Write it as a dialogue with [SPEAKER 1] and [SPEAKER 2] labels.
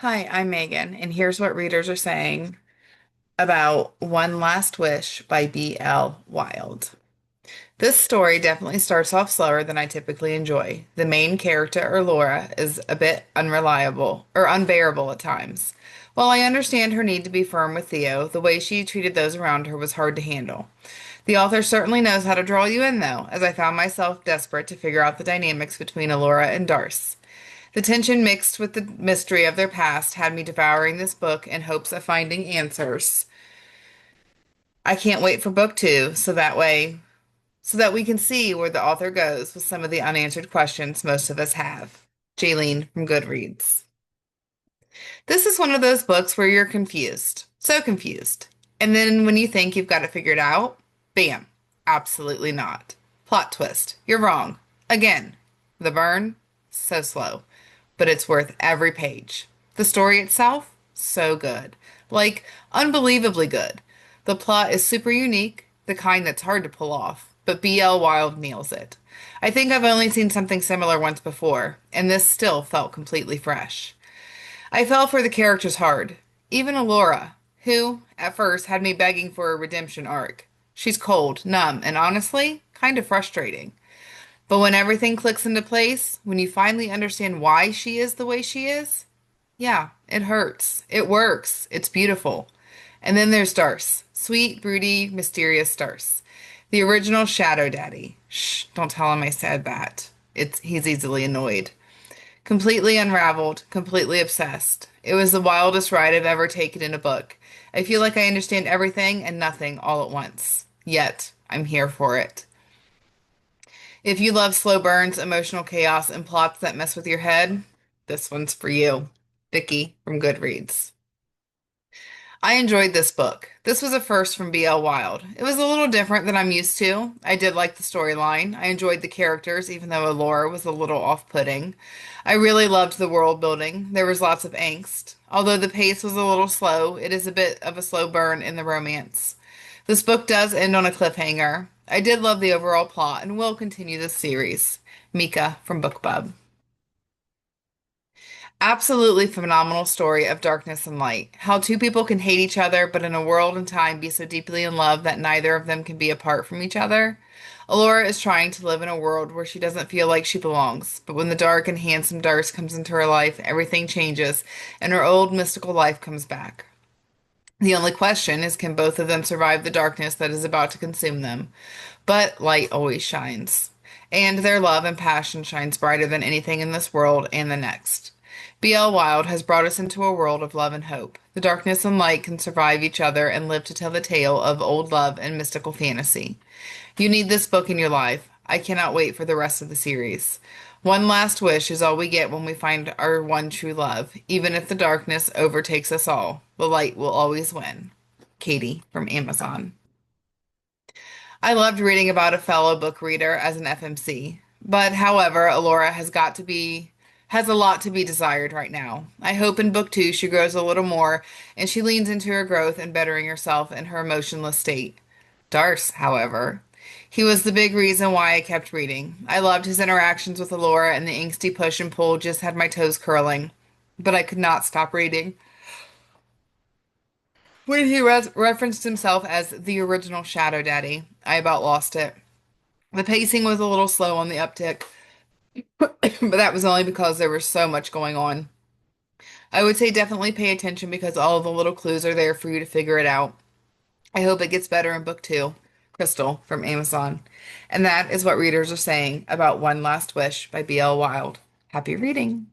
[SPEAKER 1] Hi, I'm Megan, and here's what readers are saying about One Last Wish by B.L. Wilde. This story definitely starts off slower than I typically enjoy. The main character, or Laura, is a bit unreliable or unbearable at times. While I understand her need to be firm with Theo, the way she treated those around her was hard to handle. The author certainly knows how to draw you in, though, as I found myself desperate to figure out the dynamics between Alora and Darce. The tension mixed with the mystery of their past had me devouring this book in hopes of finding answers. I can't wait for book two, so that we can see where the author goes with some of the unanswered questions most of us have. Jaylene from Goodreads. This is one of those books where you're confused. So confused. And then when you think you've got it figured out, bam, absolutely not. Plot twist. You're wrong. Again. The burn, so slow, but it's worth every page. The story itself, so good. Like, unbelievably good. The plot is super unique, the kind that's hard to pull off, but B.L. Wilde nails it. I think I've only seen something similar once before, and this still felt completely fresh. I fell for the characters hard. Even Alora, who, at first, had me begging for a redemption arc. She's cold, numb, and honestly, kind of frustrating. But when everything clicks into place, when you finally understand why she is the way she is, yeah, it hurts. It works. It's beautiful. And then there's Darce. Sweet, broody, mysterious Darce. The original Shadow Daddy. Shh, don't tell him I said that. He's easily annoyed. Completely unraveled, completely obsessed. It was the wildest ride I've ever taken in a book. I feel like I understand everything and nothing all at once. Yet, I'm here for it. If you love slow burns, emotional chaos, and plots that mess with your head, this one's for you. Vicky from Goodreads. I enjoyed this book. This was a first from B.L. Wilde. It was a little different than I'm used to. I did like the storyline. I enjoyed the characters, even though Allura was a little off-putting. I really loved the world building. There was lots of angst. Although the pace was a little slow, it is a bit of a slow burn in the romance. This book does end on a cliffhanger. I did love the overall plot and will continue this series. Mika from BookBub. Absolutely phenomenal story of darkness and light. How two people can hate each other, but in a world and time be so deeply in love that neither of them can be apart from each other. Allura is trying to live in a world where she doesn't feel like she belongs, but when the dark and handsome Darce comes into her life, everything changes, and her old mystical life comes back. The only question is, can both of them survive the darkness that is about to consume them? But light always shines, and their love and passion shines brighter than anything in this world and the next. B.L. Wilde has brought us into a world of love and hope. The darkness and light can survive each other and live to tell the tale of old love and mystical fantasy. You need this book in your life. I cannot wait for the rest of the series. One last wish is all we get when we find our one true love. Even if the darkness overtakes us all, the light will always win. Katie from Amazon. I loved reading about a fellow book reader as an FMC. But however, Alora has a lot to be desired right now. I hope in book two she grows a little more and she leans into her growth and bettering herself in her emotionless state. Darce, however, he was the big reason why I kept reading. I loved his interactions with Alora, and the angsty push and pull just had my toes curling. But I could not stop reading. When he referenced himself as the original Shadow Daddy, I about lost it. The pacing was a little slow on the uptick, but that was only because there was so much going on. I would say definitely pay attention because all of the little clues are there for you to figure it out. I hope it gets better in book two. Crystal from Amazon. And that is what readers are saying about One Last Wish by B.L. Wilde. Happy reading.